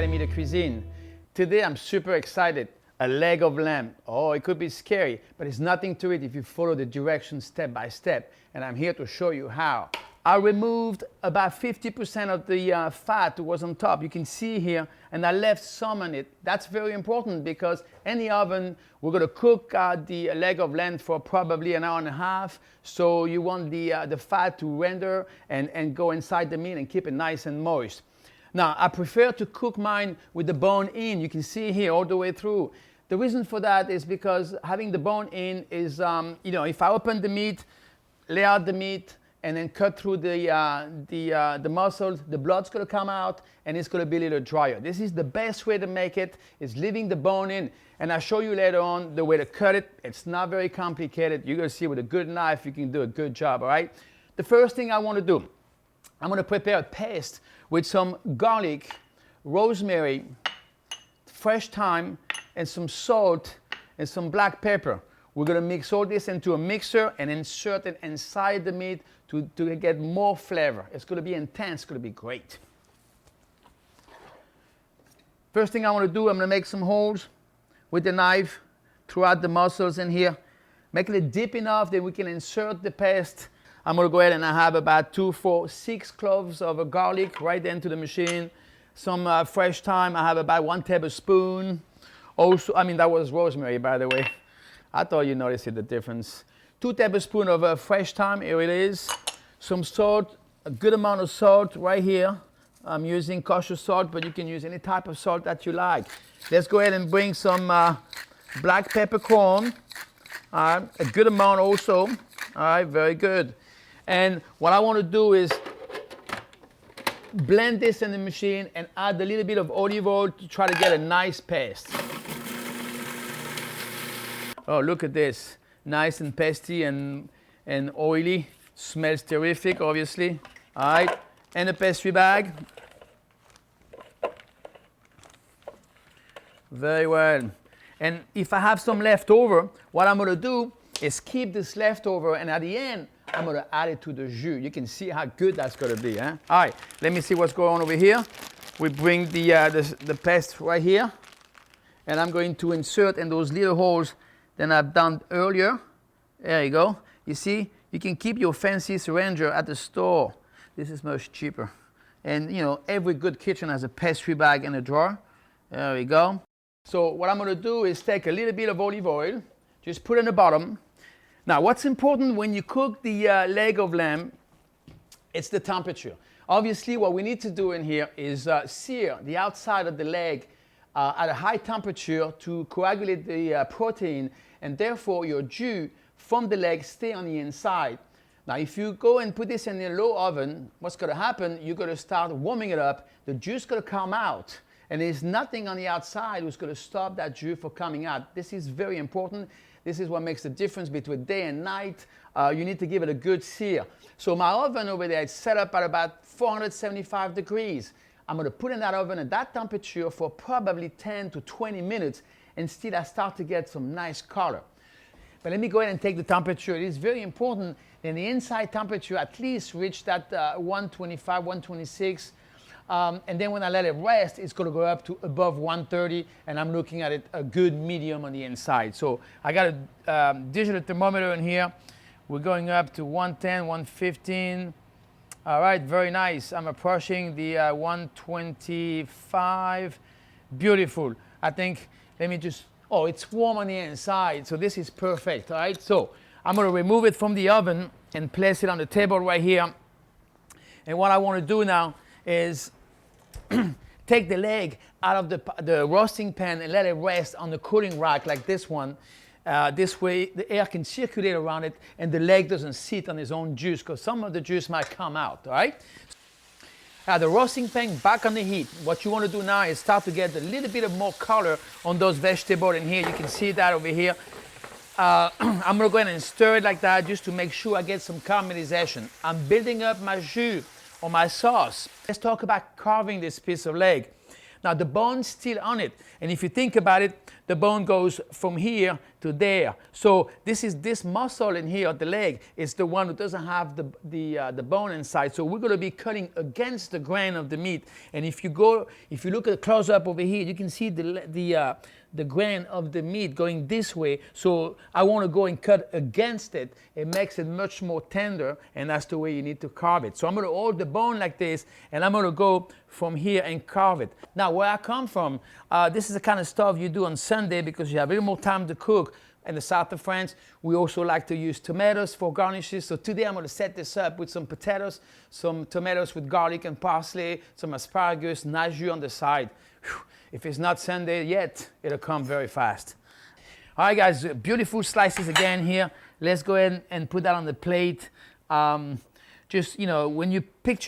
L'Academie de Cuisine. Today I'm super excited. A leg of lamb. Oh, it could be scary, but it's nothing to it if you follow the directions step by step. And I'm here to show you how. I removed about 50% of the fat that was on top. You can see here, and I left some on it. That's very important because in the oven, we're going to cook the leg of lamb for probably an hour and a half. So you want the fat to render and go inside the meat and keep it nice and moist. Now, I prefer to cook mine with the bone in. You can see here all the way through. The reason for that is because having the bone in is, if I open the meat, lay out the meat, and then cut through the muscles, the blood's going to come out, and it's going to be a little drier. This is the best way to make it, is leaving the bone in. And I'll show you later on the way to cut it. It's not very complicated. You're going to see with a good knife, you can do a good job, all right? The first thing I want to do, I'm going to prepare a paste with some garlic, rosemary, fresh thyme, and some salt and some black pepper. We're going to mix all this into a mixer and insert it inside the meat to get more flavor. It's going to be intense. It's going to be great. First thing I want to do, I'm going to make some holes with the knife throughout the muscles in here. Make it deep enough that we can insert the paste. I'm going to go ahead and I have about 2, 4, 6 cloves of garlic right into the machine. Some fresh thyme. I have about 1 tablespoon. Also, that was rosemary, by the way. I thought you noticed the difference. 2 tablespoons of fresh thyme, here it is. Some salt, a good amount of salt right here. I'm using kosher salt, but you can use any type of salt that you like. Let's go ahead and bring some black peppercorn. A good amount also. All right, very good. And what I want to do is blend this in the machine and add a little bit of olive oil to try to get a nice paste. Oh, look at this. Nice and pasty and oily. Smells terrific, obviously. All right. And a pastry bag. Very well. And if I have some left over, what I'm going to do is keep this leftover, and at the end, I'm going to add it to the jus. You can see how good that's going to be. All right. Let me see what's going on over here. We bring the paste right here, and I'm going to insert in those little holes than I've done earlier. There you go. You see, you can keep your fancy syringer at the store. This is much cheaper. And every good kitchen has a pastry bag in a drawer. There we go. So what I'm going to do is take a little bit of olive oil, just put it in the bottom. Now, what's important when you cook the leg of lamb, it's the temperature. Obviously, what we need to do in here is sear the outside of the leg at a high temperature to coagulate the protein, and therefore your jus from the leg stay on the inside. Now, if you go and put this in a low oven, what's going to happen, you're going to start warming it up, the jus is going to come out, and there's nothing on the outside which is going to stop that jus from coming out. This is very important. This is what makes the difference between day and night. You need to give it a good sear. So my oven over there is set up at about 475 degrees. I'm going to put in that oven at that temperature for probably 10 to 20 minutes until I start to get some nice color. But let me go ahead and take the temperature. It is very important that the inside temperature at least reach that 125, 126. And then when I let it rest, it's going to go up to above 130, and I'm looking at it a good medium on the inside. So I got a digital thermometer in here. We're going up to 110, 115. All right, very nice. I'm approaching the 125. Beautiful. I think, let me just, it's warm on the inside, so this is perfect, all right? So I'm going to remove it from the oven and place it on the table right here. And what I want to do now is take the leg out of the roasting pan and let it rest on the cooling rack like this one. This way the air can circulate around it and the leg doesn't sit on its own juice, because some of the juice might come out, all right? The roasting pan back on the heat. What you want to do now is start to get a little bit of more color on those vegetables in here. You can see that over here. I'm going to go ahead and stir it like that just to make sure I get some caramelization. I'm building up my jus or my sauce. Let's talk about carving this piece of leg. Now the bone's still on it, and if you think about it, the bone goes from here to there. So this muscle in here, the leg, is the one who doesn't have the bone inside. So we're going to be cutting against the grain of the meat. And if you look at the close up over here, you can see the grain of the meat going this way. So I want to go and cut against it. It makes it much more tender, and that's the way you need to carve it. So I'm going to hold the bone like this, and I'm going to go from here and carve it. Now, where I come from, this is the kind of stuff you do on Sunday because you have a little more time to cook. In the south of France, we also like to use tomatoes for garnishes. So today I'm going to set this up with some potatoes, some tomatoes with garlic and parsley, some asparagus, nice jus on the side. Whew. If it's not Sunday yet, it'll come very fast. All right, guys, beautiful slices again here. Let's go ahead and put that on the plate. Just, you know, when you plate,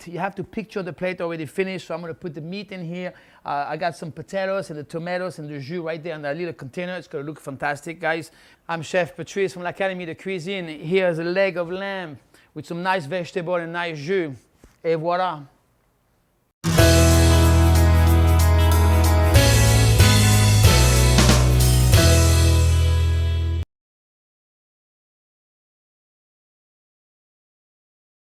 you have to picture the plate already finished. So I'm going to put the meat in here. I got some potatoes and the tomatoes and the jus right there in that little container. It's going to look fantastic, guys. I'm Chef Patrice from L'Academie de Cuisine. Here's a leg of lamb with some nice vegetable and nice jus. Et voilà.